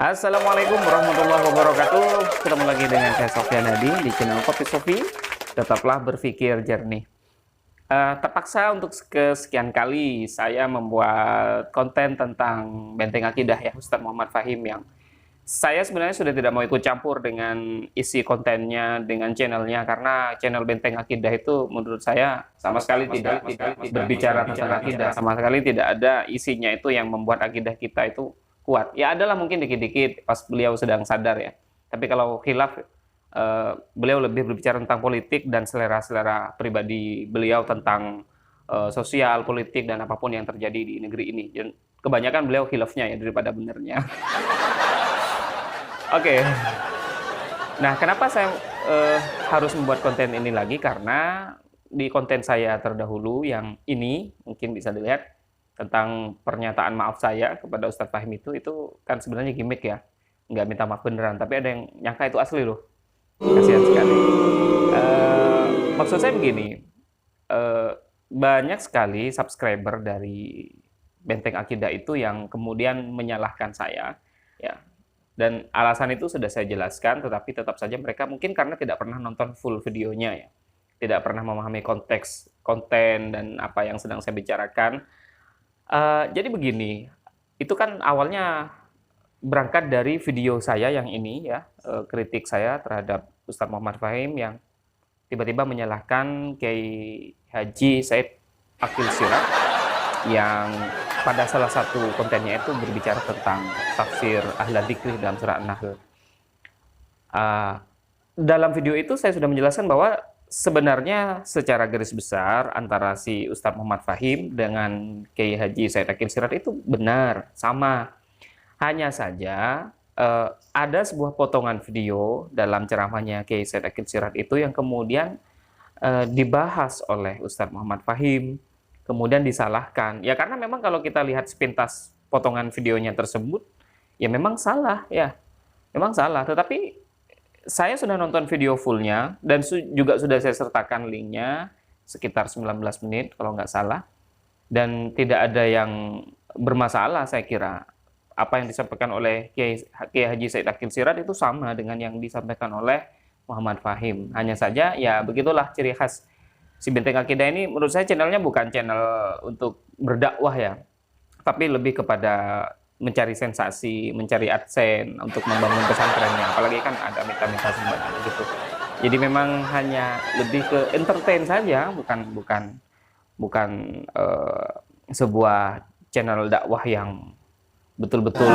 Assalamualaikum warahmatullahi wabarakatuh. Ketemu lagi dengan saya Sofyan Hadi di channel Kopi Sofi. Tetaplah berpikir jernih. Terpaksa untuk kesekian kali saya membuat konten tentang Benteng Akidah ya Ustadz Muhammad Fahim, yang saya sebenarnya sudah tidak mau ikut campur dengan isi kontennya, dengan channelnya, karena channel Benteng Akidah itu menurut saya sama sekali tidak berbicara tentang akidah, sama sekali tidak ada isinya itu yang membuat akidah kita itu kuat. Ya adalah mungkin dikit-dikit pas beliau sedang sadar ya. Tapi kalau khilaf, beliau lebih berbicara tentang politik dan selera-selera pribadi beliau tentang sosial, politik, dan apapun yang terjadi di negeri ini. Dan kebanyakan beliau khilafnya ya daripada benernya. Oke. Nah, kenapa saya harus membuat konten ini lagi? Karena di konten saya terdahulu yang ini mungkin bisa dilihat tentang pernyataan maaf saya kepada Ustadz Fahim itu kan sebenarnya gimmick ya, nggak minta maaf beneran, tapi ada yang nyangka itu asli loh. Kasihan sekali. Maksud saya begini, banyak sekali subscriber dari Benteng Akidah itu yang kemudian menyalahkan saya, ya. Dan alasan itu sudah saya jelaskan, tetapi tetap saja mereka mungkin karena tidak pernah nonton full videonya ya, tidak pernah memahami konteks konten dan apa yang sedang saya bicarakan. Jadi begini, itu kan awalnya berangkat dari video saya yang ini ya, kritik saya terhadap Ustadz Muhammad Fahim yang tiba-tiba menyalahkan Kiai Haji Said Akil Siraj yang pada salah satu kontennya itu berbicara tentang tafsir Ahla Dzikri dalam surah An-Nahl. Dalam video itu saya sudah menjelaskan bahwa sebenarnya secara garis besar antara si Ustadz Muhammad Fahim dengan Kiai Haji Said Akil Siraj itu benar, sama. Hanya saja ada sebuah potongan video dalam ceramahnya Kiai Said Akil Siraj itu yang kemudian dibahas oleh Ustadz Muhammad Fahim, kemudian disalahkan. Ya karena memang kalau kita lihat sepintas potongan videonya tersebut, ya memang salah ya, memang salah. Tetapi saya sudah nonton video fullnya dan juga sudah saya sertakan linknya sekitar 19 menit kalau nggak salah, dan tidak ada yang bermasalah. Saya kira apa yang disampaikan oleh Kiai Haji Said Akil Siraj itu sama dengan yang disampaikan oleh Muhammad Fahim. Hanya saja ya begitulah ciri khas si Benteng Akidah ini. Menurut saya channelnya bukan channel untuk berdakwah ya, tapi lebih kepada mencari sensasi, mencari AdSense untuk membangun pesantrennya, apalagi kan ada minta-minta sumbangan gitu. Jadi memang hanya lebih ke entertain saja, bukan sebuah channel dakwah yang betul-betul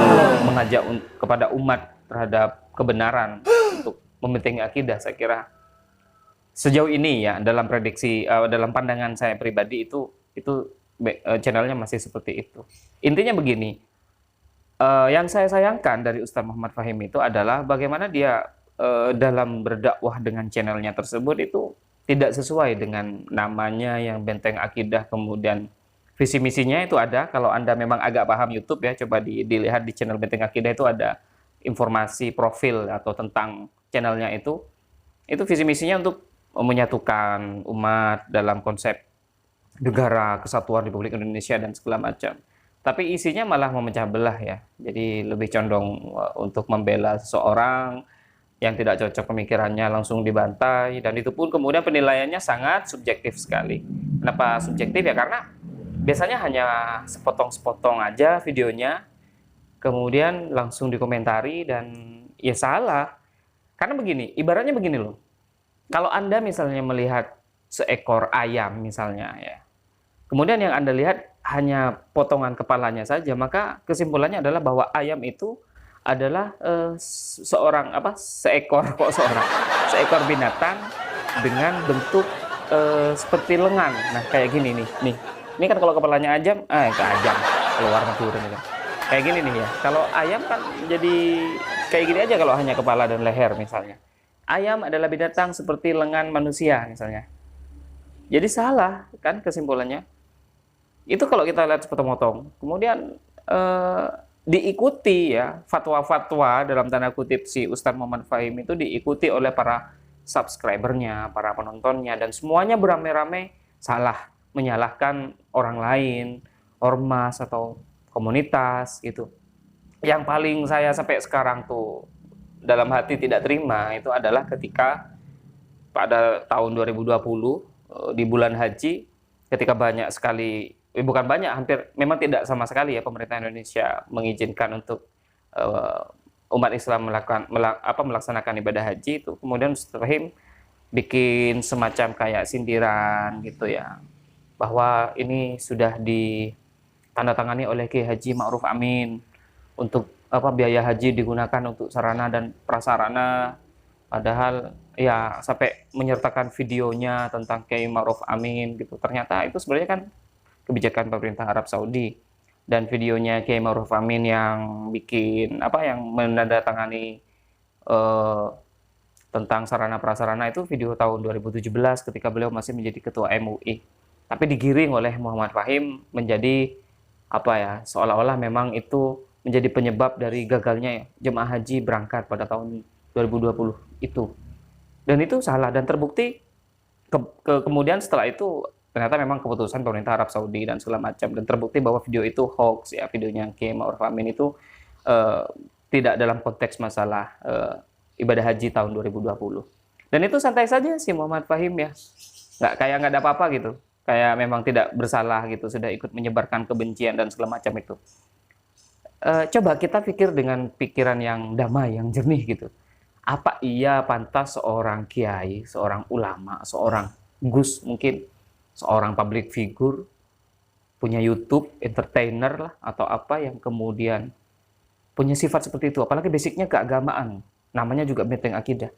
mengajak kepada umat terhadap kebenaran untuk membentengi akidah. Saya kira sejauh ini ya dalam prediksi, dalam pandangan saya pribadi itu channelnya masih seperti itu. Intinya begini. Yang saya sayangkan dari Ustadz Muhammad Fahim itu adalah bagaimana dia dalam berdakwah dengan channelnya tersebut itu tidak sesuai dengan namanya yang Benteng Akidah. Kemudian visi misinya itu ada, kalau Anda memang agak paham YouTube ya, coba dilihat di channel Benteng Akidah itu ada informasi profil atau tentang channelnya itu visi misinya untuk menyatukan umat dalam konsep negara kesatuan Republik Indonesia dan segala macam. Tapi isinya malah memecah belah ya. Jadi lebih condong untuk membela seseorang yang tidak cocok pemikirannya langsung dibantai, dan itu pun kemudian penilaiannya sangat subjektif sekali. Kenapa subjektif ya? Karena biasanya hanya sepotong-sepotong aja videonya, kemudian langsung dikomentari dan ya salah. Karena begini, ibaratnya begini loh. Kalau Anda misalnya melihat seekor ayam misalnya ya, kemudian yang Anda lihat hanya potongan kepalanya saja, maka kesimpulannya adalah bahwa ayam itu adalah seekor binatang dengan bentuk seperti lengan. Nah kayak gini nih. Ini kan kalau kepalanya ajam, keluar turun kan. Kayak gini nih ya. Kalau ayam kan jadi kayak gini aja kalau hanya kepala dan leher misalnya. Ayam adalah binatang seperti lengan manusia misalnya. Jadi salah kan kesimpulannya. Itu kalau kita lihat sepotong-potong. Kemudian diikuti ya fatwa-fatwa dalam tanda kutip si Ustadz Muhammad Fahim itu diikuti oleh para subscribernya, para penontonnya, dan semuanya beramai-ramai salah, menyalahkan orang lain, ormas atau komunitas gitu. yang paling saya sampai sekarang tuh dalam hati tidak terima itu adalah ketika pada tahun 2020 di bulan haji, ketika banyak sekali, bukan banyak, hampir memang tidak sama sekali ya pemerintah Indonesia mengizinkan untuk umat Islam melaksanakan ibadah haji itu. Kemudian Ustaz Fahim bikin semacam kayak sindiran gitu ya, bahwa ini sudah ditandatangani oleh Kiai Haji Ma'ruf Amin untuk biaya haji digunakan untuk sarana dan prasarana. Padahal ya sampai menyertakan videonya tentang Kiai Ma'ruf Amin gitu. Ternyata itu sebenarnya kan kebijakan pemerintah Arab Saudi, dan videonya Kiai Ma'ruf Amin yang bikin yang menandatangani tentang sarana prasarana itu video tahun 2017 ketika beliau masih menjadi ketua MUI. Tapi digiring oleh Muhammad Fahim menjadi seolah-olah memang itu menjadi penyebab dari gagalnya jemaah haji berangkat pada tahun 2020 itu. Dan itu salah, dan terbukti kemudian setelah itu ternyata memang keputusan pemerintah Arab Saudi dan segala macam, dan terbukti bahwa video itu hoax ya, videonya Kiai Ma'ruf Amin itu tidak dalam konteks masalah ibadah haji tahun 2020. Dan itu santai saja sih Muhammad Fahim ya, nggak ada apa-apa gitu, kayak memang tidak bersalah gitu, sudah ikut menyebarkan kebencian dan segala macam itu. Coba kita pikir dengan pikiran yang damai, yang jernih gitu. Apa iya pantas seorang kiai, seorang ulama, seorang gus mungkin, seorang public figure, punya YouTube, entertainer lah, atau apa yang kemudian punya sifat seperti itu, apalagi basicnya keagamaan, namanya juga benteng akidah,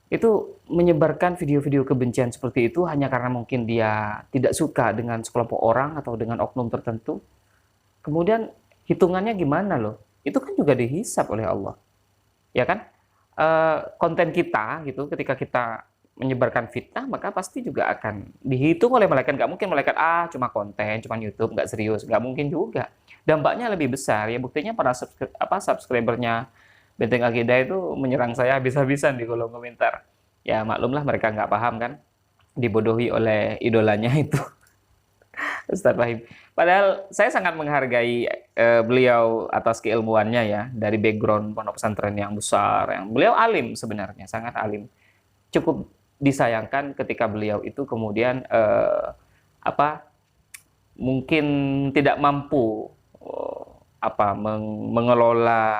itu menyebarkan video-video kebencian seperti itu hanya karena mungkin dia tidak suka dengan sekelompok orang atau dengan oknum tertentu. Kemudian hitungannya gimana loh? Itu kan juga dihisap oleh Allah, ya kan? Konten kita gitu, ketika kita menyebarkan fitnah maka pasti juga akan dihitung oleh malaikat. Nggak mungkin malaikat cuma konten, cuma YouTube, nggak serius, nggak mungkin juga. Dampaknya lebih besar ya, buktinya para subscribernya Benteng Akidah itu menyerang saya habis-habisan di kolom komentar. Ya maklumlah, mereka nggak paham kan, dibodohi oleh idolanya itu Ustadz Fahim. Padahal saya sangat menghargai beliau atas keilmuannya ya, dari background pondok pesantren yang besar, yang beliau alim sebenarnya, sangat alim. Cukup disayangkan ketika beliau itu kemudian mungkin tidak mampu mengelola,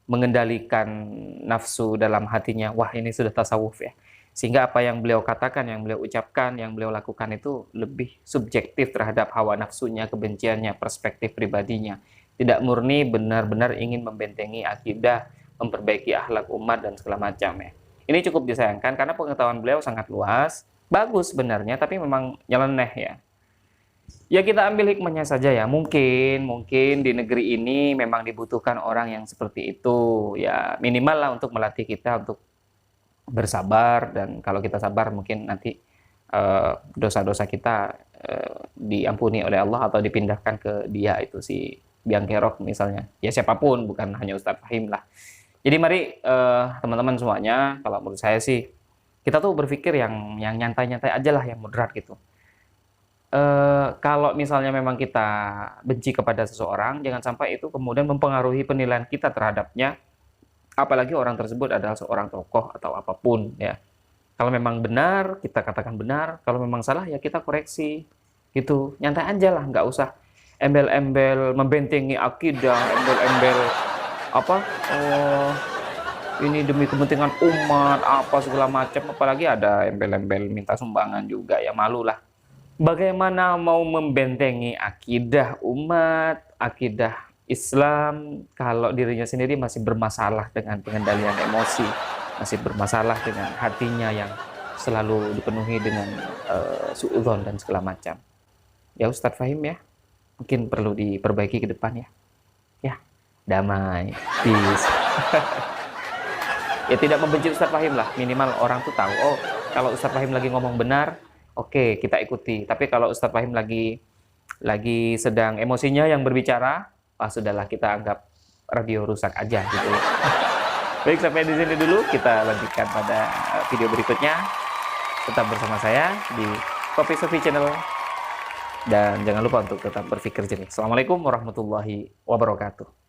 mengendalikan nafsu dalam hatinya. Wah, ini sudah tasawuf ya. Sehingga apa yang beliau katakan, yang beliau ucapkan, yang beliau lakukan itu lebih subjektif terhadap hawa nafsunya, kebenciannya, perspektif pribadinya. Tidak murni benar-benar ingin membentengi akidah, memperbaiki akhlak umat dan segala macam ya. Ini cukup disayangkan karena pengetahuan beliau sangat luas, bagus sebenarnya, tapi memang nyeleneh ya. Ya kita ambil hikmahnya saja ya. Mungkin di negeri ini memang dibutuhkan orang yang seperti itu. Ya minimal lah untuk melatih kita untuk bersabar, dan kalau kita sabar mungkin nanti dosa-dosa kita diampuni oleh Allah atau dipindahkan ke dia, itu si Biang Kerok misalnya. Ya siapapun, bukan hanya Ustadz Fahim lah. Jadi mari teman-teman semuanya, kalau menurut saya sih kita tuh berpikir yang nyantai-nyantai aja lah, yang moderat gitu. Kalau misalnya memang kita benci kepada seseorang, jangan sampai itu kemudian mempengaruhi penilaian kita terhadapnya, apalagi orang tersebut adalah seorang tokoh atau apapun ya. Kalau memang benar, kita katakan benar. Kalau memang salah, ya kita koreksi gitu. Nyantai aja lah, nggak usah embel-embel membentengi akidah, embel-embel ini demi kepentingan umat, apa segala macam. Apalagi ada embel-embel minta sumbangan juga, ya malu lah. Bagaimana mau membentengi akidah umat, akidah Islam, kalau dirinya sendiri masih bermasalah dengan pengendalian emosi, masih bermasalah dengan hatinya yang selalu dipenuhi dengan suudzon dan segala macam. Ya Ustadz Fahim ya, mungkin perlu diperbaiki ke depan ya. Ya, damai, peace. Ya tidak membenci Ustadz Fahim lah, minimal orang tuh tahu, oh kalau Ustadz Fahim lagi ngomong benar, oke, kita ikuti. Tapi kalau Ustadz Fahim lagi sedang emosinya yang berbicara, sudahlah, kita anggap radio rusak aja gitu. Baik, sampai di sini dulu, kita lanjutkan pada video berikutnya. Tetap bersama saya di Kopi Sufi Channel, dan jangan lupa untuk tetap berpikir jernih. Assalamualaikum warahmatullahi wabarakatuh.